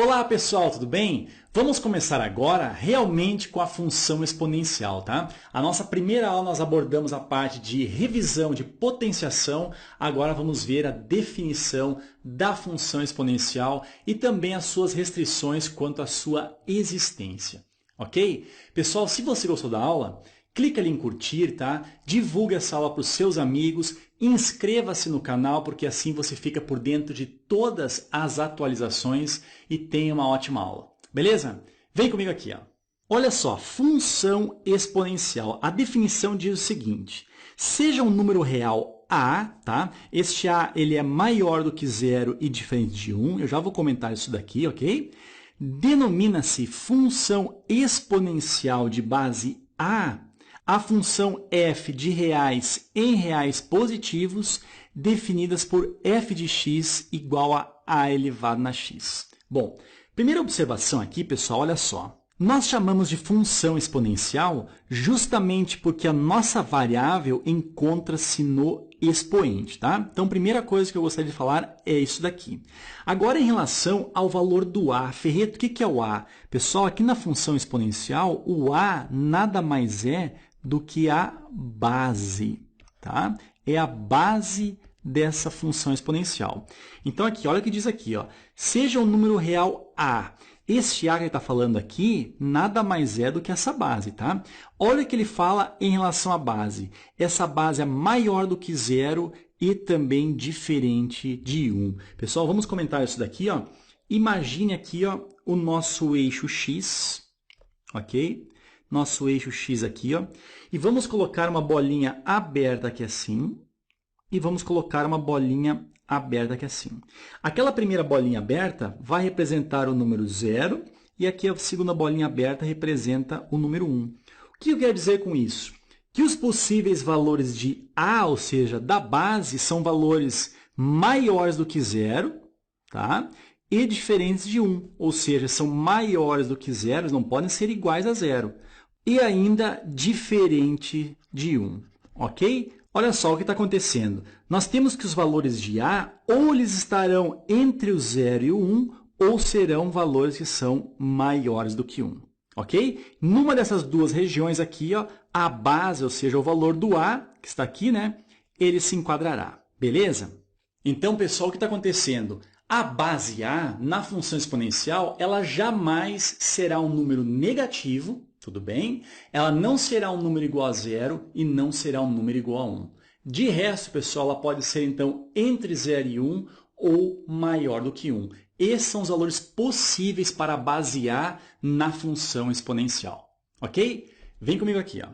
Olá pessoal, tudo bem? Vamos começar agora realmente com a função exponencial, tá? A nossa primeira aula nós abordamos a parte de revisão de potenciação, agora vamos ver a definição da função exponencial e também as suas restrições quanto à sua existência, ok? Pessoal, se você gostou da aula, clica ali em curtir, tá? Divulgue essa aula para os seus amigos, inscreva-se no canal, porque assim você fica por dentro de todas as atualizações e tenha uma ótima aula. Beleza? Vem comigo aqui, ó. Olha só, função exponencial. A definição diz o seguinte: seja um número real A, tá? Este A ele é maior do que zero e diferente de 1. Eu já vou comentar isso daqui, ok? Denomina-se função exponencial de base a função f de reais em reais positivos, definidas por f de x igual a elevado na x. Bom, primeira observação aqui, pessoal, olha só. Nós chamamos de função exponencial justamente porque a nossa variável encontra-se no expoente, tá? Então, primeira coisa que eu gostaria de falar é isso daqui. Agora, em relação ao valor do a, Ferreto, o que é o a? Pessoal, aqui na função exponencial, o a nada mais é do que a base, tá? É a base dessa função exponencial. Então, aqui, olha o que diz aqui, ó. Seja um número real a. Este a que ele está falando aqui, nada mais é do que essa base, tá? Olha o que ele fala em relação à base. Essa base é maior do que zero e também diferente de 1. Pessoal, vamos comentar isso daqui, ó. Imagine aqui, ó, o nosso eixo x, ok? Nosso eixo x aqui, ó. E vamos colocar uma bolinha aberta aqui assim. E vamos colocar uma bolinha aberta aqui assim. Aquela primeira bolinha aberta vai representar o número 0 e aqui a segunda bolinha aberta representa o número 1. O que eu quero dizer com isso? Que os possíveis valores de a, ou seja, da base, são valores maiores do que 0, tá? E diferentes de 1, ou seja, são maiores do que 0, não podem ser iguais a 0. E ainda diferente de 1, ok? Olha só o que está acontecendo. Nós temos que os valores de A, ou eles estarão entre o 0 e o 1, ou serão valores que são maiores do que 1, ok? Numa dessas duas regiões aqui, ó, a base, ou seja, o valor do A, que está aqui, né, ele se enquadrará, beleza? Então, pessoal, o que está acontecendo? A base A, na função exponencial, ela jamais será um número negativo, tudo bem? Ela não será um número igual a zero e não será um número igual a 1. De resto, pessoal, ela pode ser, então, entre 0 e 1 ou maior do que 1. Esses são os valores possíveis para basear na função exponencial. Ok? Vem comigo aqui, ó.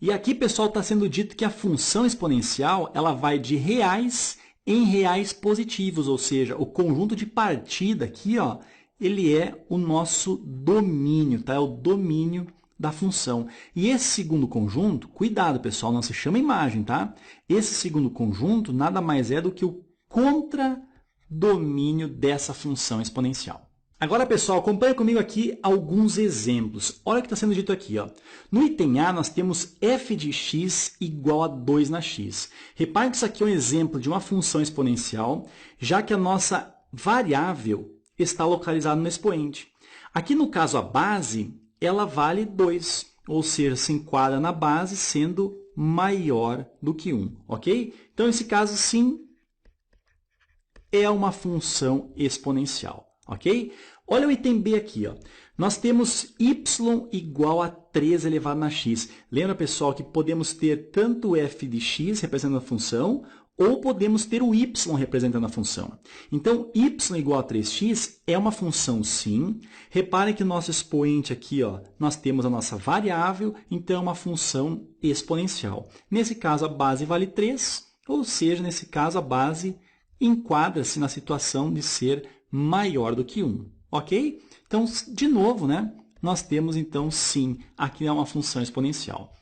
E aqui, pessoal, está sendo dito que a função exponencial ela vai de reais em reais positivos, ou seja, o conjunto de partida aqui, ó, ele é o nosso domínio, tá? É o domínio da função. E esse segundo conjunto, cuidado, pessoal, não se chama imagem, tá? Esse segundo conjunto nada mais é do que o contradomínio dessa função exponencial. Agora, pessoal, acompanhe comigo aqui alguns exemplos. Olha o que está sendo dito aqui, ó. No item A, nós temos f de x igual a 2 na x. Repare que isso aqui é um exemplo de uma função exponencial, já que a nossa variável está localizada no expoente. Aqui, no caso, a base, ela vale 2, ou seja, se enquadra na base sendo maior do que 1, ok? Então, nesse caso, sim, é uma função exponencial, ok? Olha o item B aqui, ó. Nós temos y igual a 3 elevado na x. Lembra, pessoal, que podemos ter tanto f de x representando a função, ou podemos ter o y representando a função. Então, y igual a 3x é uma função, sim. Reparem que o nosso expoente aqui, ó, nós temos a nossa variável, então é uma função exponencial. Nesse caso, a base vale 3, ou seja, nesse caso, a base enquadra-se na situação de ser maior do que 1, ok? Então, de novo, né, nós temos, então, sim, aqui é uma função exponencial.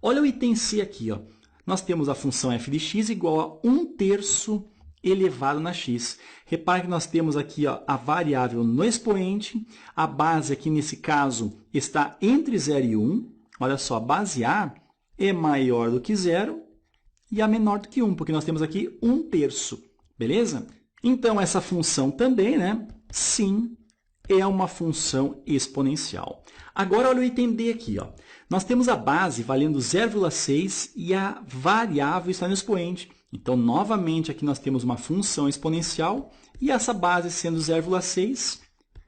Olha o item C aqui, ó. Nós temos a função f de x igual a 1/3 elevado na x. Repare que nós temos aqui, ó, a variável no expoente. A base aqui, nesse caso, está entre 0 e 1. Olha só, a base A é maior do que 0 e a menor do que 1, porque nós temos aqui 1/3. Beleza? Então, essa função também, né, sim, é uma função exponencial. Agora, olha o item D aqui. Ó. Nós temos a base valendo 0,6 e a variável está no expoente. Então, novamente, aqui nós temos uma função exponencial e essa base sendo 0,6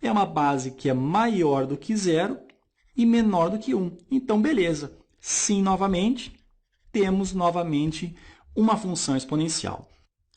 é uma base que é maior do que 0 e menor do que 1. Então, beleza. Sim, novamente, temos novamente uma função exponencial.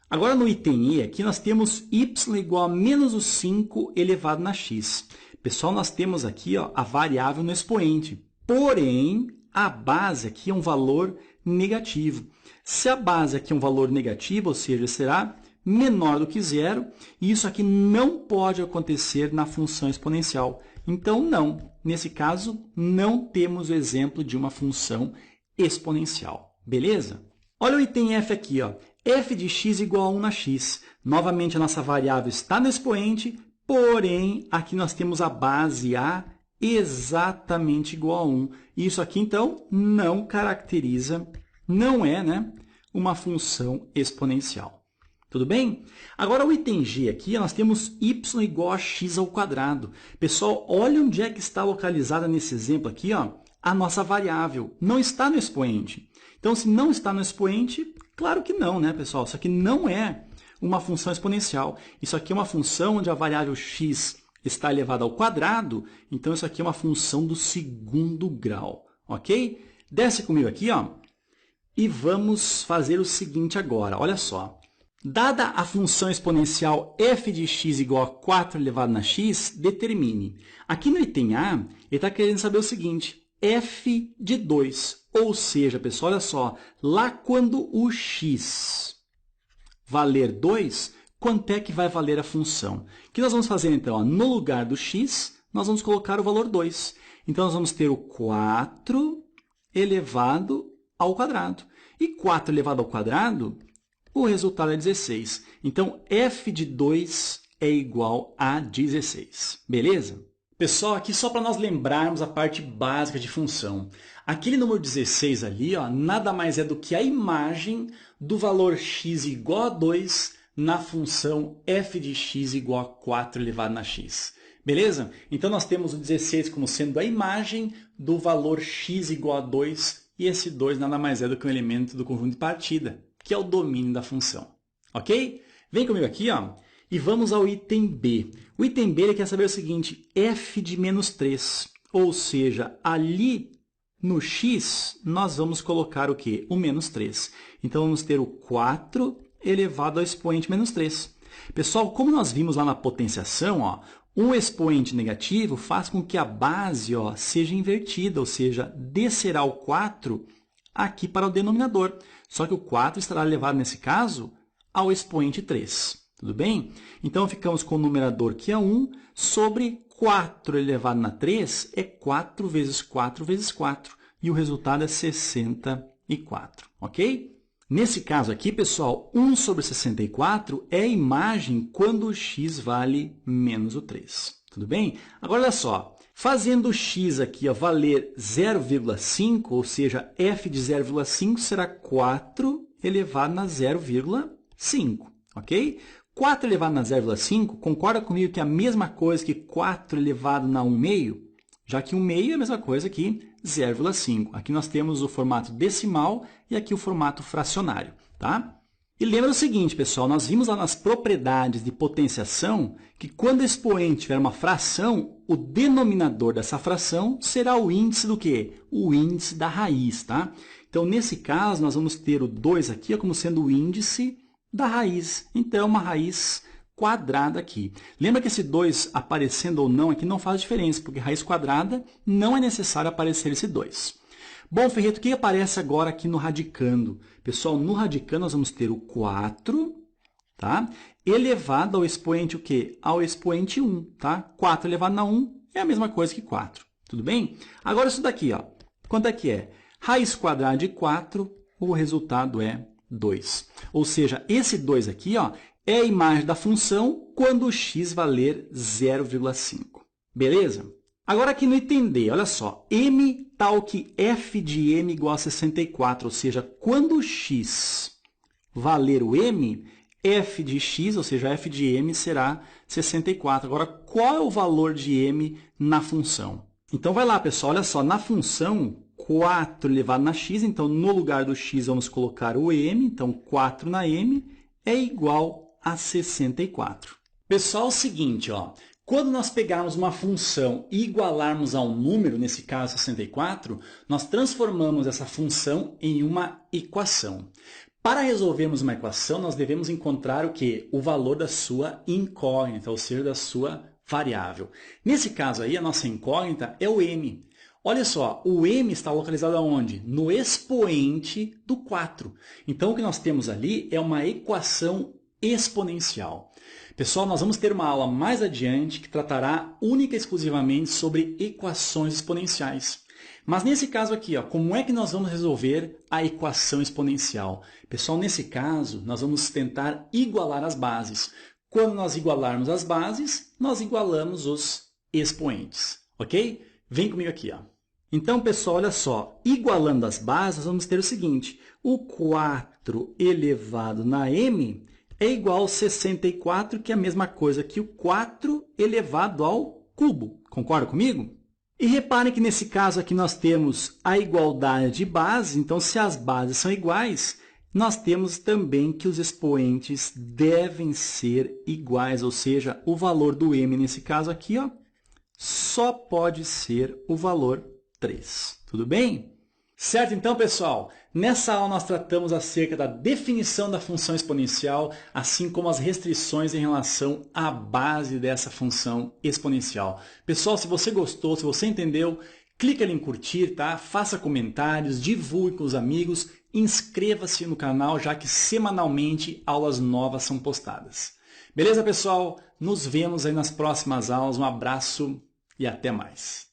Agora, no item E, aqui nós temos y igual a menos o 5 elevado na x. Pessoal, nós temos aqui ó, a variável no expoente. Porém, a base aqui é um valor negativo. Se a base aqui é um valor negativo, ou seja, será menor do que 0, e isso aqui não pode acontecer na função exponencial. Então, não. Nesse caso, não temos o exemplo de uma função exponencial. Beleza? Olha o item F aqui. Ó. f de x igual a 1 na x. Novamente, a nossa variável está no expoente, porém, aqui nós temos a base a exatamente igual a 1. Isso aqui, então, não caracteriza, não é uma função exponencial. Tudo bem? Agora, o item G aqui, nós temos y igual a x ao quadrado. Pessoal, olha onde é que está localizada nesse exemplo aqui, ó, a nossa variável. Não está no expoente. Então, se não está no expoente, claro que não, né, pessoal? Isso aqui não é uma função exponencial. Isso aqui é uma função onde a variável x está elevada ao quadrado. Então, isso aqui é uma função do segundo grau, ok? Desce comigo aqui, ó, e vamos fazer o seguinte agora. Olha só. Dada a função exponencial f de x igual a 4 elevado na x, determine. Aqui no item A, ele está querendo saber o seguinte, f de 2. Ou seja, pessoal, olha só, lá quando o x valer 2, quanto é que vai valer a função? O que nós vamos fazer, então? Ó, no lugar do x, nós vamos colocar o valor 2. Então, nós vamos ter o 4 elevado ao quadrado. E 4 elevado ao quadrado, o resultado é 16. Então, f de 2 é igual a 16. Beleza? Pessoal, aqui só para nós lembrarmos a parte básica de função. Aquele número 16 ali, ó, nada mais é do que a imagem do valor x igual a 2 na função f de x igual a 4 elevado na x. Beleza? Então, nós temos o 16 como sendo a imagem do valor x igual a 2 e esse 2 nada mais é do que um elemento do conjunto de partida, que é o domínio da função. Ok? Vem comigo aqui, ó, e vamos ao item B. O item B ele quer saber o seguinte, f de menos 3. Ou seja, ali no x, nós vamos colocar o quê? O menos 3. Então, vamos ter o 4 elevado ao expoente menos 3. Pessoal, como nós vimos lá na potenciação, ó, um expoente negativo faz com que a base ó, seja invertida, ou seja, descerá o 4 aqui para o denominador. Só que o 4 estará elevado, nesse caso, ao expoente 3. Tudo bem? Então, ficamos com o numerador que é 1 sobre 4 elevado na 3 é 4 vezes 4 vezes 4. E o resultado é 64. Ok? Nesse caso aqui, pessoal, 1 sobre 64 é a imagem quando o x vale menos o 3. Tudo bem? Agora, olha só. Fazendo o x aqui ó, valer 0,5, ou seja, f de 0,5 será 4 elevado na 0,5, ok? 4 elevado na 0,5, concorda comigo que é a mesma coisa que 4 elevado na 1 meio? Já que 1 meio é a mesma coisa que 0,5. Aqui nós temos o formato decimal e aqui o formato fracionário, tá? E lembra o seguinte, pessoal, nós vimos lá nas propriedades de potenciação que quando o expoente tiver uma fração, o denominador dessa fração será o índice do quê? O índice da raiz, tá? Então, nesse caso, nós vamos ter o 2 aqui como sendo o índice da raiz. Então, é uma raiz quadrada aqui. Lembra que esse 2 aparecendo ou não aqui não faz diferença, porque raiz quadrada não é necessário aparecer esse 2. Bom, Ferreto, o que aparece agora aqui no radicando? Pessoal, no radicando nós vamos ter o 4, tá? Elevado ao expoente o quê? Ao expoente 1, tá? 4 elevado na 1 é a mesma coisa que 4, tudo bem? Agora isso daqui, ó. Quanto é que é? Raiz quadrada de 4, o resultado é 2. Ou seja, esse 2 aqui, ó, é a imagem da função quando o x valer 0,5. Beleza? Agora aqui no item D, olha só, m tal que f de m igual a 64, ou seja, quando o x valer o m, f de x, ou seja, f de m será 64. Agora, qual é o valor de m na função? Então, vai lá, pessoal, olha só, na função 4 elevado na x, então, no lugar do x, vamos colocar o m, então, 4 na m é igual a 64. Pessoal, é o seguinte, ó, quando nós pegarmos uma função e igualarmos a um número, nesse caso 64, nós transformamos essa função em uma equação. Para resolvermos uma equação, nós devemos encontrar o quê? O valor da sua incógnita, ou seja, da sua variável. Nesse caso aí, a nossa incógnita é o m. Olha só, o m está localizado aonde? No expoente do 4. Então, o que nós temos ali é uma equação exponencial. Pessoal, nós vamos ter uma aula mais adiante que tratará única e exclusivamente sobre equações exponenciais. Mas nesse caso aqui, ó, como é que nós vamos resolver a equação exponencial? Pessoal, nesse caso, nós vamos tentar igualar as bases. Quando nós igualarmos as bases, nós igualamos os expoentes, ok? Vem comigo aqui, ó. Então, pessoal, olha só, igualando as bases, nós vamos ter o seguinte, o 4 elevado na m é igual a 64, que é a mesma coisa que o 4 elevado ao cubo. Concorda comigo? E reparem que nesse caso aqui nós temos a igualdade de bases, então se as bases são iguais, nós temos também que os expoentes devem ser iguais, ou seja, o valor do m nesse caso aqui, ó, só pode ser o valor 3. Tudo bem? Certo, então, pessoal, nessa aula nós tratamos acerca da definição da função exponencial, assim como as restrições em relação à base dessa função exponencial. Pessoal, se você gostou, se você entendeu, clica ali em curtir, tá? Faça comentários, divulgue com os amigos, inscreva-se no canal, já que semanalmente aulas novas são postadas. Beleza, pessoal? Nos vemos aí nas próximas aulas. Um abraço e até mais.